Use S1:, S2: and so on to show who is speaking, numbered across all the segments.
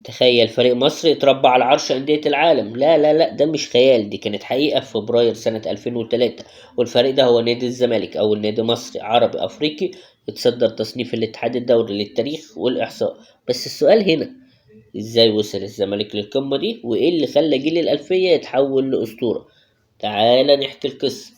S1: تخيل فريق مصري اتربى على عرش أندية العالم. لا لا لا، ده مش خيال، دي كانت حقيقة في فبراير سنة 2003. والفريق ده هو نادي الزمالك، أول نادي مصري عربي أفريقي يتصدر تصنيف الاتحاد الدولي للتاريخ والإحصاء. بس السؤال هنا، ازاي وصل الزمالك للقمة دي، وايه اللي خلى جيل الألفية يتحول لأسطورة؟ تعالى نحكي القصة.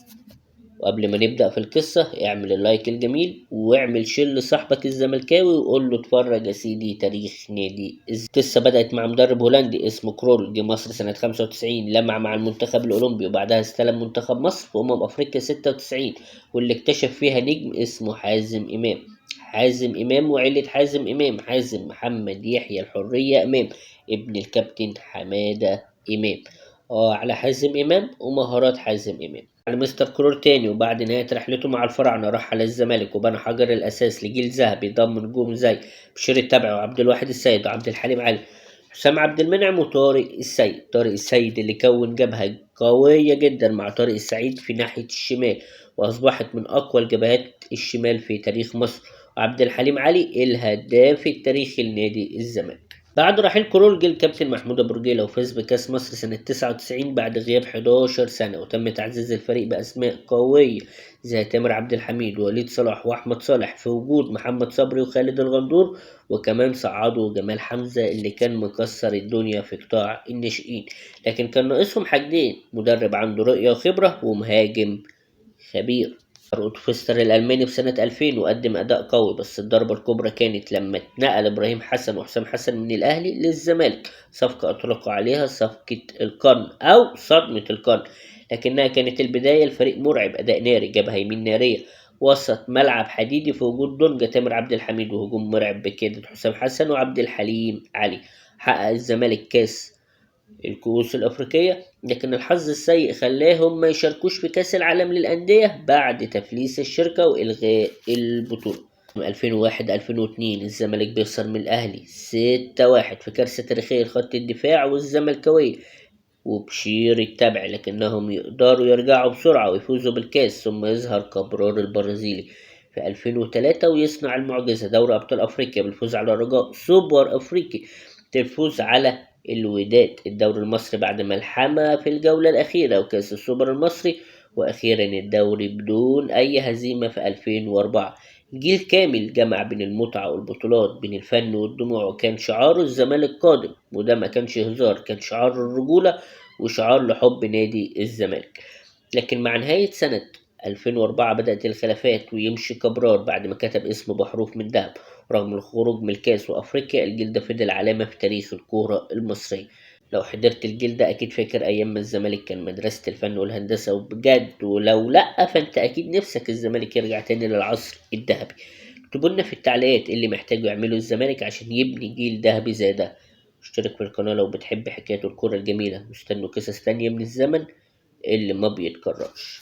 S1: وقبل ما نبدأ في القصة، اعمل اللايك الجميل واعمل شير لصاحبك الزملكاوي وقول له اتفرج يا سيدي تاريخ نادي القصة بدأت مع مدرب هولندي اسمه كرول، جه مصر سنة 95، لمع مع المنتخب الأولمبي وبعدها استلم منتخب مصر في أفريقيا 96، واللي اكتشف فيها نجم اسمه حازم إمام. حازم إمام وعيلة حازم إمام: حازم محمد يحيى الحرية إمام، ابن الكابتن حمادة إمام. على حازم إمام ومهارات حازم إمام. على مستر كرور تاني، وبعد نهاية رحلته مع الفراعنة راح على الزمالك وبنى حجر الأساس لجيل ذهبي ضم نجوم زي بشير التبعي وعبد الواحد السيد وعبد الحليم علي، حسام عبد المنعم وطارق السيد. طارق السيد اللي كون جبهة قوية جدا مع طارق السعيد في ناحية الشمال، وأصبحت من أقوى الجبهات الشمال في تاريخ مصر. وعبد الحليم علي الهداف التاريخي لنادي الزمالك. بعد رحيل كرول جه الكابتن محمود أبو رجيلة وفاز بكأس مصر سنة 99 بعد غياب 11 سنة، وتم تعزيز الفريق بأسماء قوية زي تامر عبد الحميد ووليد صلاح وأحمد صالح في وجود محمد صبري وخالد الغندور، وكمان صعدوا جمال حمزة اللي كان مكسر الدنيا في قطاع الناشئين. لكن كان ناقصهم حاجتين: مدرب عنده رؤية وخبرة، ومهاجم خبير. أوتو فيستر الألماني في سنة 2000 وقدم أداء قوي، بس الضربة الكبرى كانت لما اتنقل إبراهيم حسن وحسام حسن من الأهلي للزمالك، صفقة أطلقوا عليها صفقة القرن أو صدمة القرن. لكنها كانت البداية. الفريق مرعب، أداء ناري، جبهة يمين نارية، وسط ملعب حديدي في وجود دونجا تامر عبد الحميد، وهجوم مرعب بكده حسام حسن وعبد الحليم علي. حقق الزمالك كاس الكؤوس الأفريقية، لكن الحظ السيء خلاهم ما يشاركوش في كأس العالم للأندية بعد تفليس الشركة وإلغاء البطولة. من 2001 2002 الزمالك بيخسر من الأهلي 6-1 في كارثة تاريخية لخط الدفاع والزملكاوية وبشير التبع، لكنهم يقدروا يرجعوا بسرعة ويفوزوا بالكاس. ثم يظهر كابرار البرازيلي في 2003 ويصنع المعجزة: دوري أبطال أفريقيا بالفوز على الرجاء، سوبر أفريقي الفوز على الوداد، الدوري المصري بعد ملحمة في الجولة الأخيرة، وكأس السوبر المصري، وأخيرا الدوري بدون أي هزيمة في 2004. جيل كامل جمع بين المتعة والبطولات، بين الفن والدموع، وكان شعاره الزمالك قادم. وده ما كانش هزار، كان شعار الرجولة وشعار لحب نادي الزمالك. لكن مع نهاية سنة 2004 بدأت الخلافات ويمشي كبرار بعد ما كتب اسمه بحروف من ذهب. رغم الخروج من الكاس وأفريقيا، الجيل ده فضل علامة في تاريخ الكورة المصرية. لو حضرت الجيل ده أكيد فاكر أيام ما الزمالك كان مدرسة الفن والهندسة وبجد، ولو لأ فأنت أكيد نفسك الزمالك يرجع تاني للعصر الذهبي. اكتبوا لنا في التعليقات إيه اللي محتاجوا يعملوا الزمالك عشان يبني جيل ذهبي زي ده. اشترك في القناة لو بتحب حكايات الكورة الجميلة. مستنوا قصص تانية من الزمن اللي ما بيتكررش.